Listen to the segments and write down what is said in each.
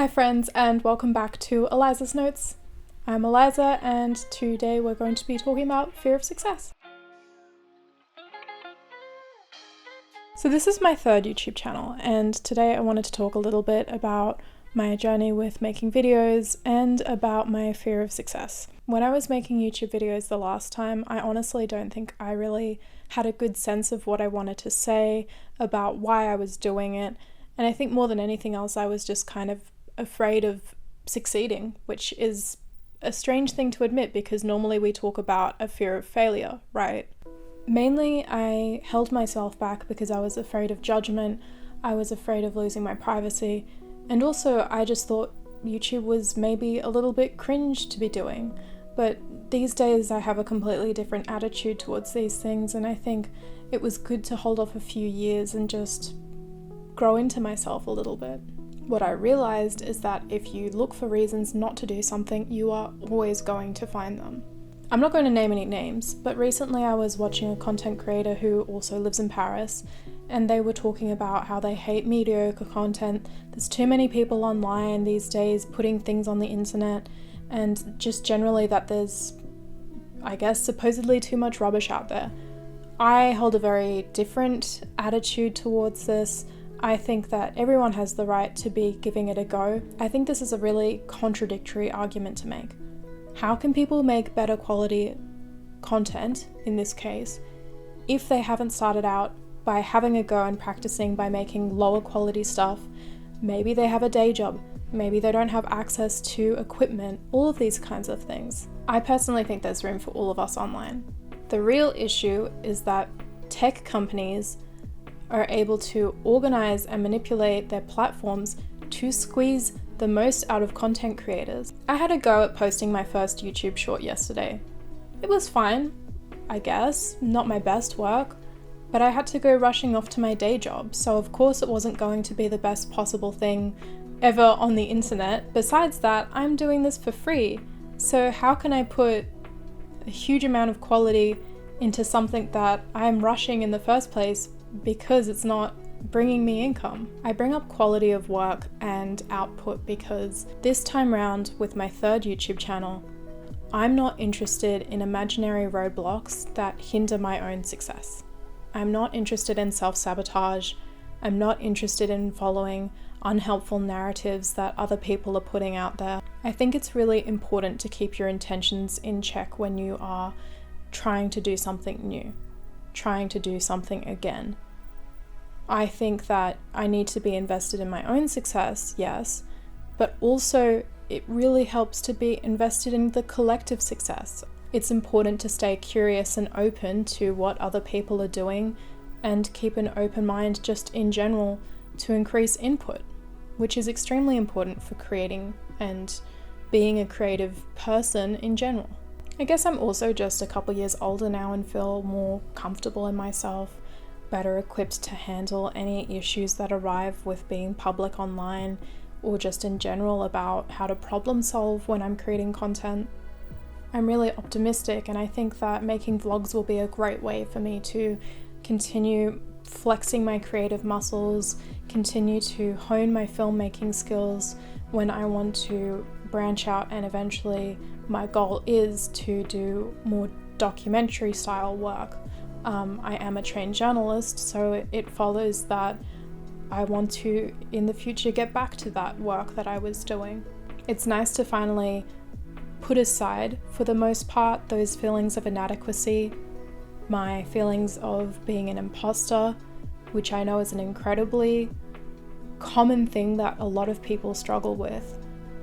Hi friends, and welcome back to Eliza's Notes. I'm Eliza, and today we're going to be talking about fear of success. So this is my third YouTube channel, and today I wanted to talk a little bit about my journey with making videos and about my fear of success. When I was making YouTube videos the last time, I honestly don't think I really had a good sense of what I wanted to say, about why I was doing it, and I think more than anything else I was just kind of afraid of succeeding, which is a strange thing to admit because normally we talk about a fear of failure, right? Mainly I held myself back because I was afraid of judgment, I was afraid of losing my privacy, and also I just thought YouTube was maybe a little bit cringe to be doing. But these days I have a completely different attitude towards these things, and I think it was good to hold off a few years and just grow into myself a little bit. What I realized is that if you look for reasons not to do something, you are always going to find them. I'm not going to name any names, but recently I was watching a content creator who also lives in Paris, and they were talking about how they hate mediocre content. There's too many people online these days putting things on the internet, and just generally that there's, I guess, supposedly too much rubbish out there. I hold a very different attitude towards this. I think that everyone has the right to be giving it a go. I think this is a really contradictory argument to make. How can people make better quality content, in this case, if they haven't started out by having a go and practicing by making lower quality stuff? Maybe they have a day job, maybe they don't have access to equipment, all of these kinds of things. I personally think there's room for all of us online. The real issue is that tech companies are able to organize and manipulate their platforms to squeeze the most out of content creators. I had a go at posting my first YouTube short yesterday. It was fine, I guess, not my best work, but I had to go rushing off to my day job, so of course it wasn't going to be the best possible thing ever on the internet. Besides that, I'm doing this for free, so how can I put a huge amount of quality into something that I'm rushing in the first place because it's not bringing me income? I bring up quality of work and output because this time round with my third YouTube channel, I'm not interested in imaginary roadblocks that hinder my own success. I'm not interested in self-sabotage. I'm not interested in following unhelpful narratives that other people are putting out there. I think it's really important to keep your intentions in check when you are trying to do something new, trying to do something again. I think that I need to be invested in my own success, yes, but also it really helps to be invested in the collective success. It's important to stay curious and open to what other people are doing and keep an open mind just in general to increase input, which is extremely important for creating and being a creative person in general. I guess I'm also just a couple years older now and feel more comfortable in myself, better equipped to handle any issues that arrive with being public online or just in general about how to problem solve when I'm creating content. I'm really optimistic, and I think that making vlogs will be a great way for me to continue flexing my creative muscles, continue to hone my filmmaking skills when I want to branch out, and eventually my goal is to do more documentary style work. I am a trained journalist, so it follows that I want to in the future get back to that work that I was doing. It's nice to finally put aside, for the most part, those feelings of inadequacy, my feelings of being an imposter, which I know is an incredibly common thing that a lot of people struggle with,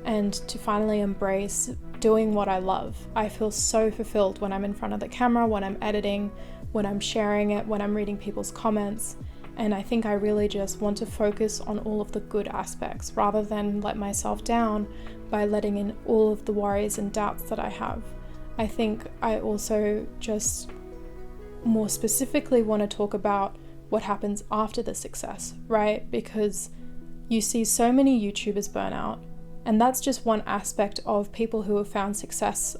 and to finally embrace doing what I love. I feel so fulfilled when I'm in front of the camera, when I'm editing, when I'm sharing it, when I'm reading people's comments, and I think I really just want to focus on all of the good aspects rather than let myself down by letting in all of the worries and doubts that I have. I think I also just more specifically want to talk about what happens after the success, right? Because you see so many YouTubers burn out, and that's just one aspect of people who have found success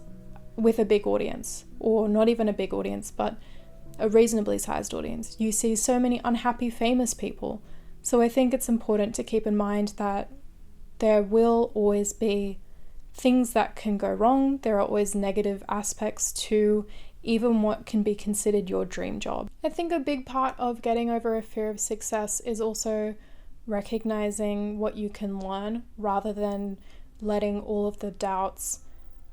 with a big audience, or not even a big audience, but a reasonably sized audience. You see so many unhappy famous people. So I think it's important to keep in mind that There will always be things that can go wrong. There are always negative aspects to even what can be considered your dream job. I think a big part of getting over a fear of success is also recognizing what you can learn rather than letting all of the doubts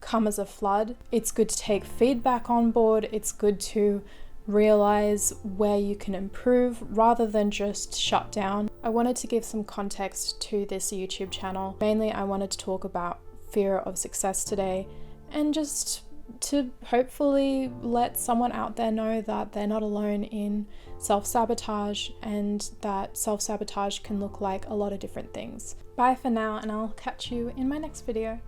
come as a flood. It's good to take feedback on board. It's good to realize where you can improve rather than just shut down. I wanted to give some context to this YouTube channel. Mainly, I wanted to talk about fear of success today and just to hopefully let someone out there know that they're not alone in self-sabotage and that self-sabotage can look like a lot of different things. Bye for now, and I'll catch you in my next video.